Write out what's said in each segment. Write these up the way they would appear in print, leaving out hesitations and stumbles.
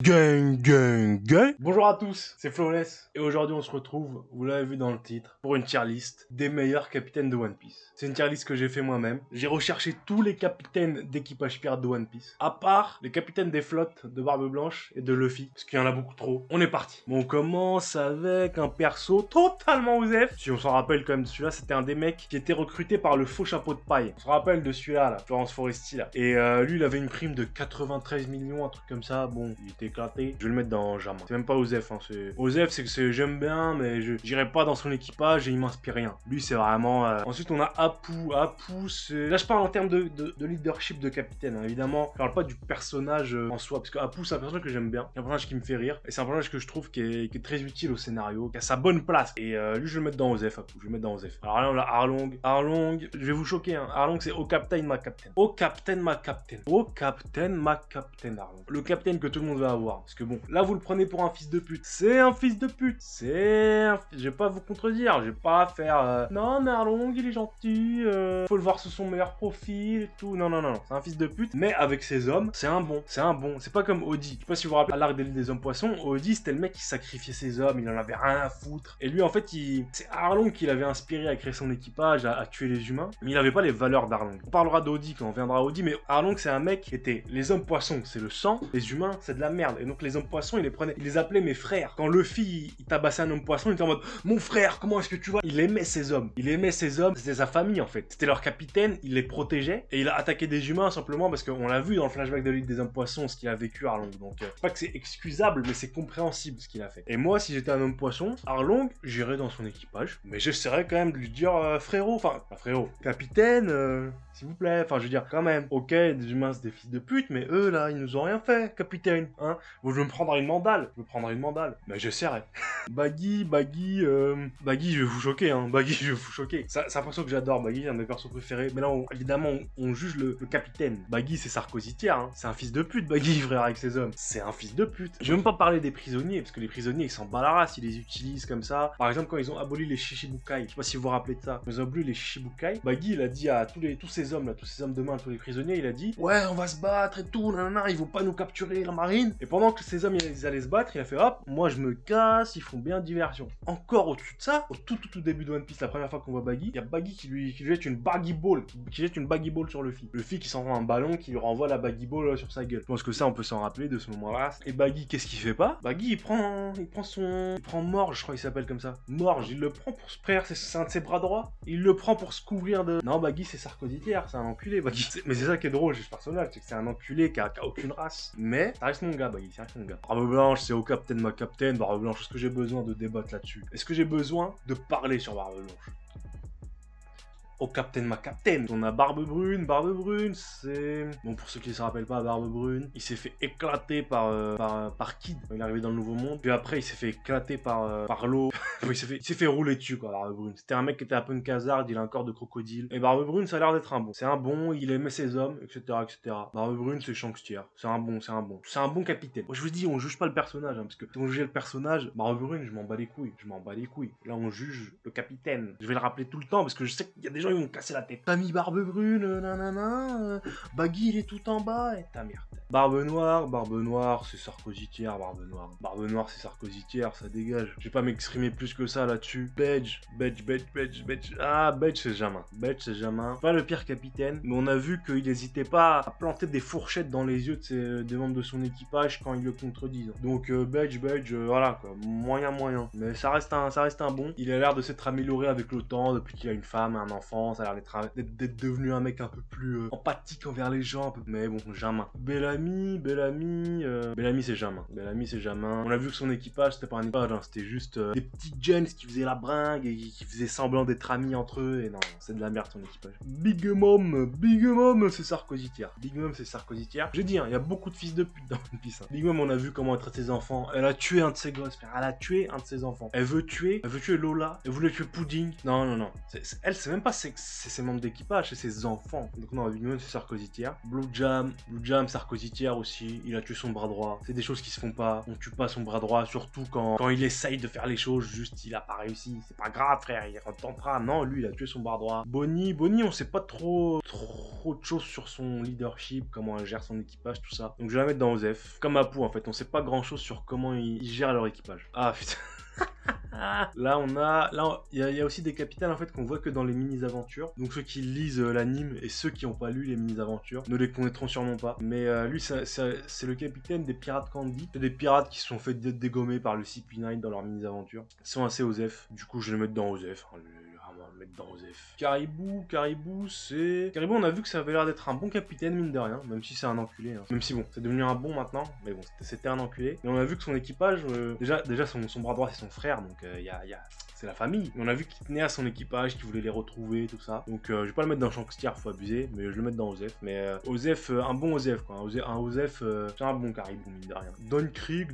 Gang, gang, gang. Bonjour à tous, c'est Flawless. Et aujourd'hui on se retrouve, vous l'avez vu dans le titre, pour une tier list des meilleurs capitaines de One Piece. C'est une tier list que j'ai fait moi-même. J'ai recherché tous les capitaines d'équipage pirate de One Piece. À part les capitaines des flottes de Barbe Blanche et de Luffy. Parce qu'il y en a beaucoup trop. On est parti. Bon, on commence avec un perso totalement osef. Si on s'en rappelle quand même de celui-là, c'était un des mecs qui était recruté par le faux chapeau de paille. On se rappelle de celui-là, là, Florence Foresti, là. Et lui, il avait une prime de 93 millions, un truc comme ça. Bon, il était éclaté. Je vais le mettre dans Jama. C'est même pas Osef, hein. Osef, c'est que j'aime bien, mais j'irai pas dans son équipage et il m'inspire rien. Lui, c'est vraiment... Ensuite, on a Apu. Apu, c'est... Là, je parle en termes de leadership de capitaine, hein. Évidemment. Je parle pas du personnage en soi, parce que Apu, c'est un personnage que j'aime bien. C'est un personnage qui me fait rire. Et c'est un personnage que je trouve qui est très utile au scénario, qui a sa bonne place. Et lui, je vais le mettre dans Osef, Apu. Je vais le mettre dans Osef. Alors là, on a Arlong. Arlong, je vais vous choquer, hein. Arlong, c'est au captain, ma captain. Au captain, ma captain. Au captain, ma captain, Arlong. Le capitaine que tout le monde va avoir. Parce que bon, là, vous le prenez pour un fils de pute. C'est un fils de pute. Je vais pas vous contredire. Je vais pas faire... Non, mais Arlong, il est gentil. Faut le voir sous son meilleur profil et tout. Non, non, non. C'est un fils de pute. Mais avec ses hommes, c'est un bon. C'est un bon. C'est pas comme Odi. Je sais pas si vous vous rappelez à l'arc des hommes poissons. Odi, c'était le mec qui sacrifiait ses hommes. Il en avait rien à foutre. Et lui, en fait, c'est Arlong qui l'avait inspiré à créer son équipage, à tuer les humains. Mais il avait pas les valeurs d'Arlong. On parlera d'Odi quand on viendra à Odi. Mais Arlong, c'est un mec qui était... Les hommes poissons, c'est le sang. Les humains, c'est de la merde. Et donc, les hommes poissons, il les appelait mes frères. Quand Luffy, il tabassait un homme poisson, il était en mode mon frère, comment est-ce que tu vas? Il aimait ses hommes. Il aimait ses hommes. C'était sa famille, en fait. C'était leur capitaine. Il les protégeait. Et il a attaqué des humains simplement parce qu'on l'a vu dans le flashback de l'île des hommes poissons, ce qu'il a vécu Arlong. Donc, c'est pas que c'est excusable, mais c'est compréhensible ce qu'il a fait. Et moi, si j'étais un homme poisson, Arlong, j'irais dans son équipage. Mais j'essaierais quand même de lui dire frérot, enfin, pas frérot, capitaine, s'il vous plaît. Enfin, je veux dire, quand même. Ok, des humains, c'est des fils de pute, mais eux, là, ils nous ont rien fait, capitaine. Hein? Bon, je vais me prendre une mandale. Mais j'essaierai. Baggy, je vais vous choquer, hein. Baggy, je vais vous choquer. C'est un perso que j'adore, Baggy, c'est un de mes persos préférés. Mais là, évidemment, on juge le capitaine. Baggy, c'est Sarkozy tiers, hein. C'est un fils de pute, Baggy, frère, avec ses hommes. C'est un fils de pute. Je vais même pas parler des prisonniers, parce que les prisonniers, ils s'en battent la race, ils les utilisent comme ça. Par exemple, quand ils ont aboli les Shichibukai, je sais pas si vous vous rappelez de ça, ils ont aboli les Shichibukai, Baggy, il a dit à tous ces hommes, là, tous ces hommes de main, tous les prisonniers, il a dit ouais, on va se battre et tout, nanana, ils vont pas nous capturer, la marine. Et pendant que ces hommes, ils allaient se battre, il a fait hop, moi je me casse, ils font bien diversion. Encore au-dessus de ça, au tout début de One Piece, la première fois qu'on voit Baggy, il y a Baggy qui lui jette une baggy ball, sur Luffy. Luffy qui s'envoie un ballon, qui lui renvoie la baggy ball sur sa gueule. Je pense que ça, on peut s'en rappeler de ce moment-là. Et Baggy, qu'est-ce qu'il fait pas? Baggy, il prend Morge, je crois qu'il s'appelle comme ça. Morge, il le prend pour se frère, c'est un de ses bras droits. Il le prend pour se couvrir de... Non, Baggy, c'est Sarkozy tiers, c'est un enculé, Baggy. Mais c'est ça qui est drôle chez ce personnage, c'est que c'est un enculé qui a aucune race. Mais ça reste mon gars, Baggy, ça reste mon gars. Barbe Blanche, c'est au captain ma captain. Barbe Blanche, est-ce que j'ai besoin de débattre là-dessus? Est-ce que j'ai besoin de parler sur Barbe Blanche? Au captain ma captain. On a Barbe Brune, c'est... Bon, pour ceux qui ne se rappellent pas, Barbe Brune, il s'est fait éclater par Kid quand il est arrivé dans le Nouveau Monde. Puis après, il s'est fait éclater par l'eau. il s'est fait rouler dessus, quoi, Barbe Brune. C'était un mec qui était un peu une casarde, il a un corps de crocodile. Et Barbe Brune, ça a l'air d'être un bon. C'est un bon, il aimait ses hommes, etc., etc. Barbe Brune, c'est Shanks tiers. C'est un bon. C'est un bon capitaine. Moi, je vous dis, on juge pas le personnage, hein, parce que si on jugeait le personnage, Barbe Brune, je m'en bats les couilles. Là, on juge le capitaine. Je vais le rappeler tout le temps, parce que je sais qu'il y a des gens ils vont me casser la tête. T'as mis Barbe Brune, nanana, Baggy il est tout en bas, et ta merde. Barbe Noire, c'est Sarkozy tiers, Barbe Noire, c'est Sarkozy tiers, ça dégage. Je vais pas m'exprimer plus que ça là-dessus. Bedge. Ah, Bedge c'est Jamin. Pas le pire capitaine, mais on a vu qu'il hésitait pas à planter des fourchettes dans les yeux des membres de son équipage quand ils le contredisent. Donc Bedge, voilà quoi, moyen. Mais ça reste un bon. Il a l'air de s'être amélioré avec le temps, depuis qu'il a une femme, un enfant, ça a l'air d'être devenu un mec un peu plus empathique envers les gens, mais bon, Jamin. Bellamy, c'est Jamin. On a vu que son équipage, c'était pas un équipage, hein, c'était juste des petits gens qui faisaient la bringue et qui faisaient semblant d'être amis entre eux, et non, c'est de la merde son équipage. Big Mom, c'est Sarkozy tiers. J'ai dit, hein, il y a beaucoup de fils de pute dans One Piece. Hein. Big Mom, on a vu comment elle traite ses enfants. Elle a tué un de ses gosses, frère. Elle a tué un de ses enfants. Elle veut tuer Lola. Elle voulait tuer Pudding. Non. Elle, c'est même pas c'est ses membres d'équipage, c'est ses enfants. Donc non, Big Mom, c'est Sarkozy tiers. Blue Jam, Sarkozy tiers aussi. Il a tué son bras droit. C'est des choses qui se font pas. On tue pas son bras droit, surtout quand il essaye de faire les choses juste juste il a pas réussi. C'est pas grave, frère, il retentera. Non, lui, il a tué son bras droit. Bonnie, on sait pas trop de choses sur son leadership, comment elle gère son équipage, tout ça. Donc je vais la mettre dans Osef. Comme Apu, en fait, on sait pas grand chose sur comment ils gèrent leur équipage. Ah putain. Là, il y a aussi des capitaines en fait qu'on voit que dans les mini-aventures. Donc ceux qui lisent l'anime et ceux qui n'ont pas lu les mini-aventures ne les connaîtront sûrement pas. Mais lui, c'est le capitaine des pirates Candy. C'est des pirates qui se sont fait dégommer par le CP9 dans leurs mini-aventures. Ils sont assez Osef. Du coup, je vais le mettre dans Osef. Le mettre dans Osef. Caribou, on a vu que ça avait l'air d'être un bon capitaine, mine de rien, même si c'est un enculé. Hein. Même si bon, c'est devenu un bon maintenant, mais bon, c'était un enculé. Et on a vu que son équipage, déjà son bras droit c'est son frère, donc c'est la famille. Et on a vu qu'il tenait à son équipage, qu'il voulait les retrouver, tout ça. Donc je vais pas le mettre dans Shankstir, faut abuser, mais je le mettre dans Osef. Mais Osef, un bon Osef quoi. Un Osef, c'est un bon caribou, mine de rien. Don Creek.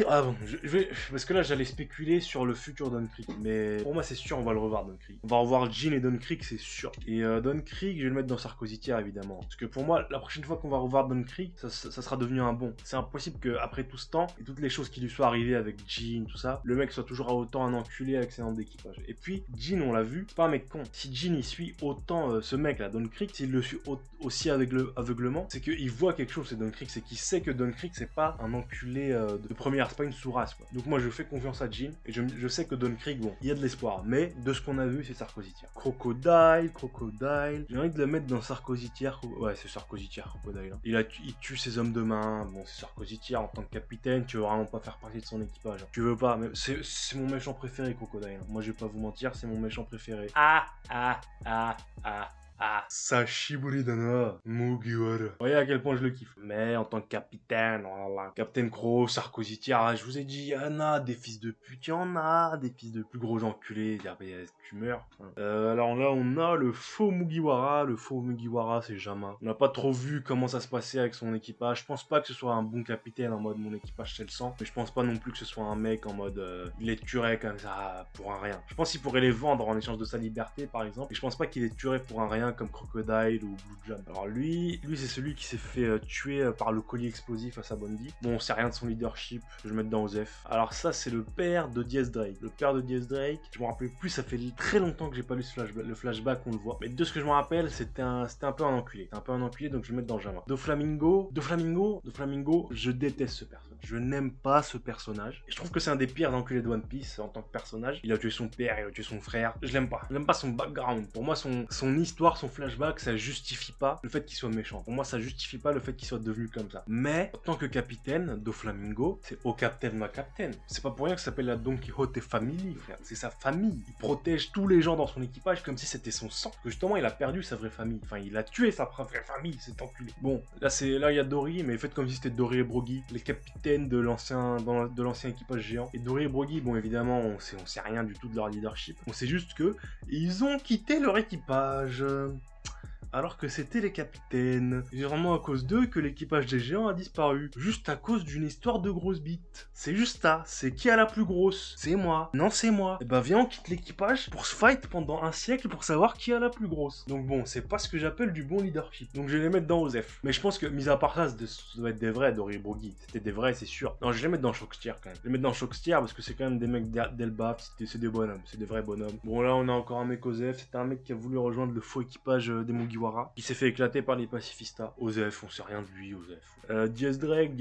Ah bon, je vais. Parce que là j'allais spéculer sur le futur Don Creek. Mais pour moi c'est sûr, on va le revoir Don Creek. On va revoir Jean et Don Creek, c'est sûr. Et Don Creek, je vais le mettre dans Sarkozy Tier évidemment. Parce que pour moi, la prochaine fois qu'on va revoir Don Creek, ça sera devenu un bon. C'est impossible qu'après tout ce temps, et toutes les choses qui lui soient arrivées avec Jean, tout ça, le mec soit toujours autant un enculé avec ses membres d'équipage. Et puis, Jean, on l'a vu, c'est pas un mec con. Si Jean il suit autant ce mec là, Don Creek, s'il le suit aussi aveuglement, c'est qu'il voit quelque chose, c'est Don Creek, c'est qu'il sait que Don Creek c'est pas un enculé de première, c'est pas une sous-race quoi. Donc moi je fais confiance à Jean, et je sais que Don Creek, bon, il y a de l'espoir, mais de ce qu'on a vu, c'est Sarkozy Tier. Crocodile, j'ai envie de le mettre dans Sarkozy Tier. Ouais, c'est Sarkozy Tier, Crocodile. Hein. Il tue ses hommes de main, bon, c'est Sarkozy Tier en tant que capitaine, tu veux vraiment pas faire partie de son équipage. Hein. Tu veux pas, mais c'est mon méchant préféré, Crocodile. Hein. Moi, je vais pas vous mentir, c'est mon méchant préféré. Sashiburi Dana Mugiwara. Vous voyez à quel point je le kiffe. Mais en tant que capitaine, voilà. Captain Crow, Sarkozy Tier, je vous ai dit, il y en a des fils de pute, il y en a des fils de plus gros enculés. Tu meurs. Hein. Alors là, on a le faux Mugiwara. Le faux Mugiwara, c'est Jama. On n'a pas trop vu comment ça se passait avec son équipage. Je pense pas que ce soit un bon capitaine en mode mon équipage c'est le sang. Mais je pense pas non plus que ce soit un mec en mode il les tuerait comme ça pour un rien. Je pense qu'il pourrait les vendre en échange de sa liberté par exemple. Et je pense pas qu'il les tuerait pour un rien comme Crocodile ou Blue Jam. Alors lui c'est celui qui s'est fait tuer par le collier explosif à sa Bondi. Bon, on sait rien de son leadership. Je vais le mettre dans Osef. Alors ça, c'est le père de Diaz Drake. Le père de Diaz Drake, je me rappelle plus, ça fait très longtemps que j'ai pas lu le flashback, on le voit. Mais de ce que je me rappelle, c'était un peu un enculé. C'était un peu un enculé, donc je vais le mettre dans Jama. Doflamingo, je déteste ce personnage. Je n'aime pas ce personnage. Et je trouve que c'est un des pires enculés de One Piece en tant que personnage. Il a tué son père, il a tué son frère. Je l'aime pas. Je n'aime pas son background. Pour moi, son histoire, son flashback, ça justifie pas le fait qu'il soit méchant. Pour moi, ça justifie pas le fait qu'il soit devenu comme ça. Mais, en tant que capitaine, Doflamingo, c'est au capitaine ma capitaine. C'est pas pour rien que ça s'appelle la Don Quixote Family, frère. C'est sa famille. Il protège tous les gens dans son équipage comme si c'était son sang. Parce que justement, il a perdu sa vraie famille. Enfin, il a tué sa vraie famille, cet enculé. Bon, là, il y a Dory, mais faites comme si c'était Dory et Brogy, les capitaines de l'ancien équipage géant. Et Dory et Brogy, bon, évidemment, on sait rien du tout de leur leadership. On sait juste que ils ont quitté leur équipage. Alors que c'était les capitaines. C'est vraiment à cause d'eux que l'équipage des géants a disparu. Juste à cause d'une histoire de grosse bite. C'est juste ça. C'est qui a la plus grosse? C'est moi. Non, c'est moi. Et bah viens, on quitte l'équipage pour se fight pendant un siècle pour savoir qui a la plus grosse. Donc bon, c'est pas ce que j'appelle du bon leadership. Donc je vais les mettre dans Osef. Mais je pense que, mis à part ça, ça doit être des vrais, Dory et Brogy. C'était des vrais, c'est sûr. Non, je vais les mettre dans Shankstir quand même. Je vais les mettre dans Shankstir parce que c'est quand même des mecs d'Elbaf. C'est des bonhommes. C'est des vrais bonhommes. Bon, là, on a encore un mec Osef. C'était un mec qui a voulu rejoindre le faux équipage des Mugiwara. Il s'est fait éclater par les pacifistas. Osef, on sait rien de lui, Osef. Diaz Drake.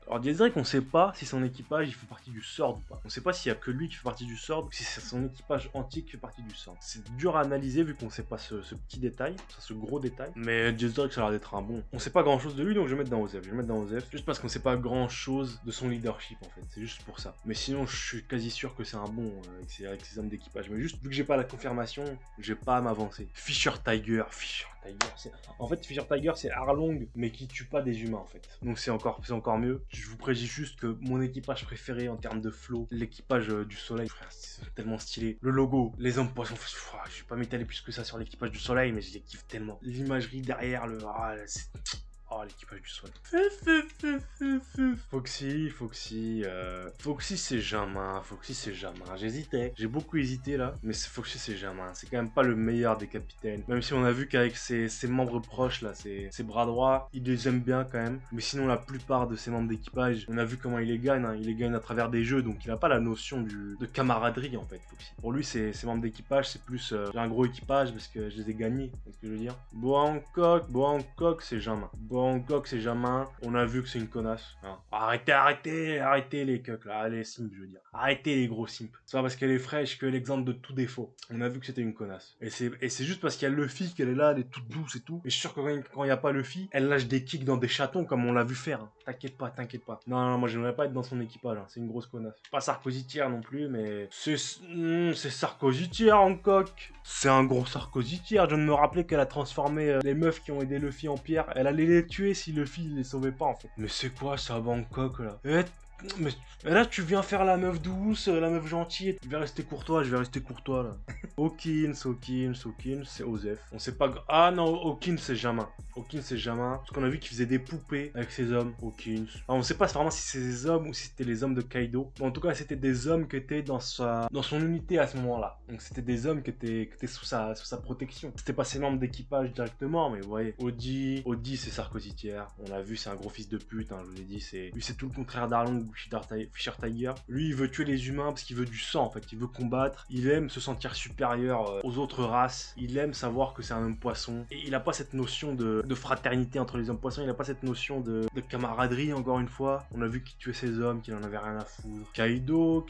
Alors Diaz Drake, on sait pas si son équipage il fait partie du Sword ou pas. On sait pas s'il y a que lui qui fait partie du Sword ou si c'est son équipage entier qui fait partie du Sword. C'est dur à analyser vu qu'on sait pas ce petit détail, ce gros détail. Mais Diaz Drake, ça a l'air d'être un bon. On sait pas grand chose de lui, donc je vais le mettre dans Osef. Juste parce qu'on sait pas grand chose de son leadership en fait. C'est juste pour ça. Mais sinon, je suis quasi sûr que c'est un bon avec ses hommes d'équipage. Mais juste vu que j'ai pas la confirmation, j'ai pas à m'avancer. Fisher Tiger, en fait, Fisher Tiger, c'est Arlong, mais qui tue pas des humains, en fait. Donc c'est encore mieux. Je vous précise juste que mon équipage préféré en termes de flow, l'équipage du soleil, frère, c'est tellement stylé. Le logo, les hommes poissons, je vais pas m'étaler plus que ça sur l'équipage du soleil, mais je les kiffe tellement. L'imagerie derrière, Oh, l'équipage du Swan. Foxy c'est Jamin. J'hésitais. J'ai beaucoup hésité là. Mais Foxy c'est Jamin. C'est quand même pas le meilleur des capitaines. Même si on a vu qu'avec ses membres proches là, ses bras droits, il les aime bien quand même. Mais sinon, la plupart de ses membres d'équipage, on a vu comment il les gagne. Hein. Il les gagne à travers des jeux. Donc il a pas la notion de camaraderie en fait, Foxy. Pour lui, ses membres d'équipage, c'est plus j'ai un gros équipage parce que je les ai gagnés. C'est ce que je veux dire. Bangkok, c'est Jamin. Bangkok, c'est Jamin. On a vu que c'est une connasse. Hein. Arrêtez les cucks là. Les simps, je veux dire. Arrêtez les gros simps. C'est pas parce qu'elle est fraîche que l'exemple de tout défaut. On a vu que c'était une connasse. Et c'est juste parce qu'il y a Luffy qu'elle est là, elle est toute douce et tout. Et je suis sûr que quand il n'y a pas Luffy, elle lâche des kicks dans des chatons comme on l'a vu faire. Hein. T'inquiète pas. Non, moi j'aimerais pas être dans son équipage. Hein. C'est une grosse connasse. Pas Sarkozy tier non plus, mais c'est Sarkozy tier, Hancock. C'est un gros Sarkozy tier. Je viens de me rappeler qu'elle a transformé les meufs qui ont aidé Luffy en pierre. Elle allait les tuer si Luffy les sauvait pas en fait. Mais c'est quoi ça, Bangkok là? Mais là tu viens faire la meuf douce, la meuf gentille, je vais rester courtois là. Hawkins, c'est Osef. On sait pas. Ah non, Hawkins c'est Jamin. Parce qu'on a vu qu'il faisait des poupées avec ses hommes. Hawkins. Alors, on sait pas vraiment si c'est des hommes ou si c'était les hommes de Kaido. Mais en tout cas, c'était des hommes qui étaient dans son unité à ce moment-là. Donc c'était des hommes qui étaient sous sa protection. C'était pas ses membres d'équipage directement, mais vous voyez. Audi c'est Sarkozy tier. On l'a vu, c'est un gros fils de pute. Hein, je vous ai dit, lui c'est tout le contraire d'Arlong Fisher Tiger. Lui, il veut tuer les humains parce qu'il veut du sang en fait. Il veut combattre. Il aime se sentir supérieur aux autres races. Il aime savoir que c'est un homme poisson. Et il a pas cette notion de fraternité entre les hommes poissons. Il a pas cette notion de camaraderie encore une fois. On a vu qu'il tuait ses hommes, qu'il en avait rien à foutre. Kaido,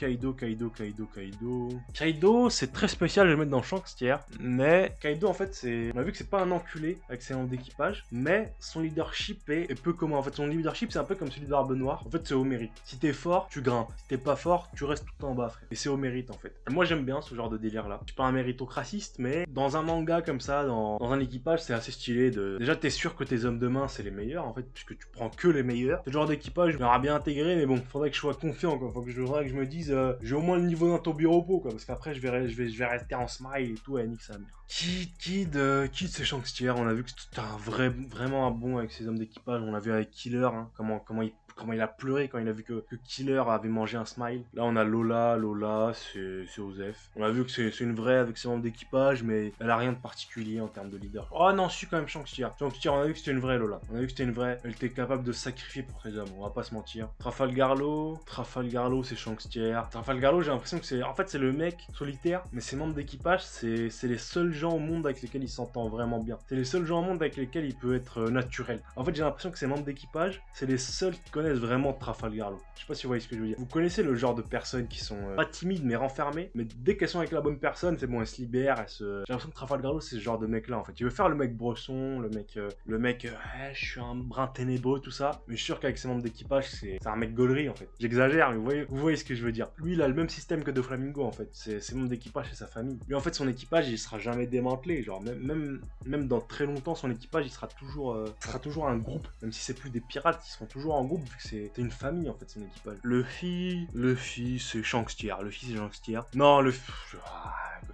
c'est très spécial de le mettre dans Shanks tier. Mais Kaido en fait, on a vu que c'est pas un enculé avec ses membres d'équipage. Mais son leadership est peu commun. En fait, son leadership c'est un peu comme celui de Barbe Noire. En fait, c'est au mérite. Si t'es fort, tu grimpes. Si t'es pas fort, tu restes tout en bas, frère. Et c'est au mérite, en fait. Et moi, j'aime bien ce genre de délire-là. Je suis pas un méritocratiste, mais dans un manga comme ça, dans un équipage, c'est assez stylé de... Déjà, t'es sûr que tes hommes de main, c'est les meilleurs, en fait, puisque tu prends que les meilleurs. Ce genre d'équipage, je m'aurais bien intégré, mais bon, faudrait que je sois confiant, quoi. Faudrait que je me dise, j'ai au moins le niveau d'un Tobiropo, quoi. Parce qu'après, je vais rester en smile et tout, et nique sa mère. Kid, c'est Shanks tier. On a vu que c'était vraiment un bon avec ses hommes d'équipage. On l'a vu avec Killer, hein, comment il a pleuré quand il a vu que Killer avait mangé un smile. Là, on a Lola, c'est Osef. On a vu que c'est une vraie avec ses membres d'équipage, mais elle a rien de particulier en termes de leader. Oh non, je suis quand même Shanks tier. On a vu que c'était une vraie Lola. Elle était capable de se sacrifier pour ses hommes, on va pas se mentir. Trafalgarlo, c'est Shanks tier. Trafalgarlo, j'ai l'impression que c'est le mec solitaire, mais ses membres d'équipage, c'est les seuls gens au monde avec lesquels il s'entend vraiment bien. C'est les seuls gens au monde avec lesquels il peut être naturel. En fait, j'ai l'impression que ses membres d'équipage, c'est les seuls qui connaissent vraiment Trafalgarlo. Je sais pas si vous voyez ce que je veux dire. Vous connaissez le genre de personnes qui sont pas timides mais renfermées, mais dès qu'elles sont avec la bonne personne, c'est bon, elles se libèrent, J'ai l'impression que Trafalgarlo, c'est ce genre de mec-là, en fait. Il veut faire le mec brosson, le mec, je suis un brin ténébreux, tout ça, mais je suis sûr qu'avec ses membres d'équipage, c'est un mec gaulerie, en fait. J'exagère, mais vous voyez ce que je veux dire. Lui, il a le même système que Doflamingo, en fait. Ses membres d'équipage, c'est sa famille. Lui, en fait, son équipage, il sera jamais démantelé. Genre, même dans très longtemps, son équipage, il sera toujours un groupe. Même si c'est plus des pirates, ils seront toujours en groupe, vu que c'est une famille, en fait, son équipage. Luffy, c'est Shanks tier. Non,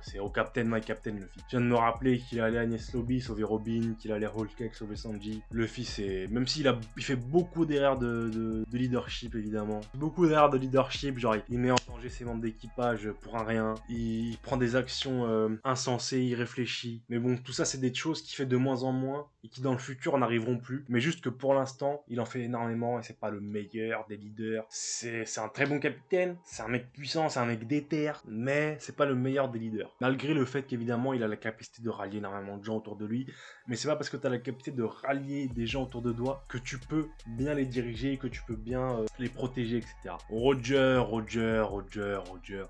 c'est au Captain, My Captain, Luffy. Je viens de me rappeler qu'il allait Agnès Lobby sauver Robin, qu'il allait Whole Cake sauver Sanji. Luffy, c'est... Même s'il fait beaucoup d'erreurs de leadership, évidemment. Beaucoup d'erreurs de leadership, genre il met en danger ses membres d'équipage pour un rien. Il prend des actions insensées, irréfléchies. Mais bon, tout ça, c'est des choses qu'il fait de moins en moins et qui, dans le futur, n'arriveront plus. Mais juste que pour l'instant, il en fait énormément et c'est pas le meilleur des leaders. C'est un très bon capitaine, c'est un mec puissant, c'est un mec déter, mais c'est pas le meilleur des leaders. Malgré le fait qu'évidemment il a la capacité de rallier énormément de gens autour de lui, mais c'est pas parce que tu as la capacité de rallier des gens autour de toi que tu peux bien les diriger, que tu peux bien les protéger, etc. Roger.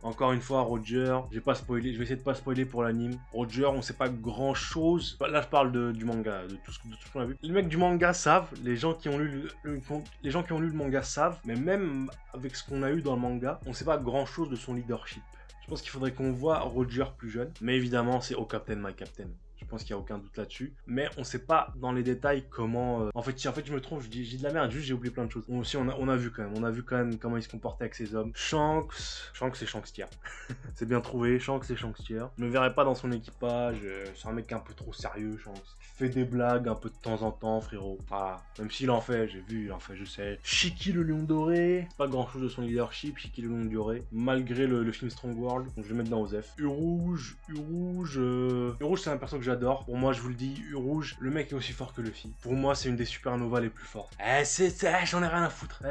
Encore une fois, Roger, je vais essayer de pas spoiler pour l'anime. Roger, on sait pas grand chose. Là, je parle du manga, de tout ce qu'on a vu. Les mecs du manga savent, les gens qui ont lu le manga savent, mais même avec ce qu'on a eu dans le manga, on sait pas grand chose de son leadership. Je pense qu'il faudrait qu'on voit Roger plus jeune, mais évidemment, c'est au Captain, My Captain. Je pense qu'il n'y a aucun doute là-dessus. Mais on sait pas dans les détails comment... En fait, je me trompe, je dis de la merde, juste j'ai oublié plein de choses. On a vu quand même. On a vu quand même comment il se comportait avec ses hommes. Shanks c'est Shanks tier. C'est bien trouvé, Shanks c'est Shanks tier. Je me verrai pas dans son équipage. C'est un mec un peu trop sérieux, Shanks. Il fait des blagues un peu de temps en temps, frérot. Voilà. Même s'il en fait, j'ai vu, il en fait, je sais. Shiki le lion doré. Pas grand chose de son leadership, Shiki le lion doré. Malgré le film Strong World. Donc je vais mettre dans Osef. Urouge, c'est un perso que j'adore. Pour moi, je vous le dis, Urouge, le mec est aussi fort que Luffy. Pour moi, c'est une des supernovas les plus fortes. J'en ai rien à foutre.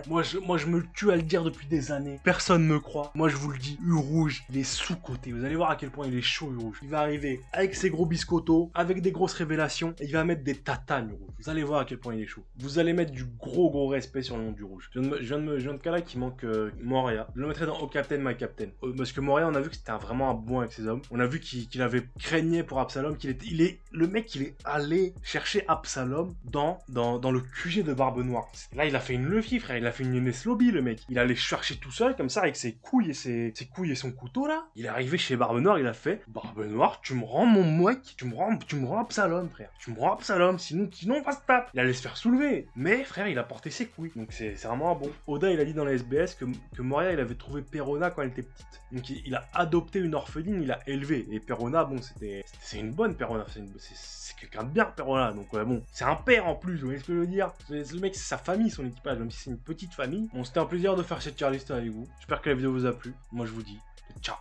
Moi, je me tue à le dire depuis des années. Personne me croit. Moi, je vous le dis, Urouge, il est sous-coté. Vous allez voir à quel point il est chaud, Urouge. Il va arriver avec ses gros biscottos, avec des grosses révélations, et il va mettre des tatanes, Urouge. Vous allez voir à quel point il est chaud. Vous allez mettre du gros respect sur le nom du Rouge. Je viens de caler qu'il manque Moria. Je le mettrai dans Oh Captain, My Captain. Parce que Moria, on a vu que c'était vraiment un bon avec ses hommes. On a vu qu'il avait craigné pour Absalom, le mec, il est allé chercher Absalom dans le QG de Barbe Noire. Là, il a fait une Luffy, frère. Il a fait une Ines Lobby, le mec. Il allait chercher tout seul, comme ça, avec ses couilles et son couteau, là. Il est arrivé chez Barbe Noire, il a fait Barbe Noire, tu me rends mon mec, tu me rends Absalom, frère. Tu me rends Absalom, sinon on va se taper. Il allait se faire soulever. Mais, frère, il a porté ses couilles. Donc, c'est vraiment un bon. Oda, il a dit dans la SBS que Moria, il avait trouvé Perona quand elle était petite. Donc, il a adopté une orpheline, il a élevé. Et Perona, bon, c'est une bonne Perona. C'est quelqu'un de bien, Perona. Donc, bon, c'est un père en plus, vous voyez ce que je veux dire. Le mec, c'est sa famille, son équipage, même si c'est une petite famille. Bon, c'était un plaisir de faire cette tier list avec vous. J'espère que la vidéo vous a plu. Moi, je vous dis ciao.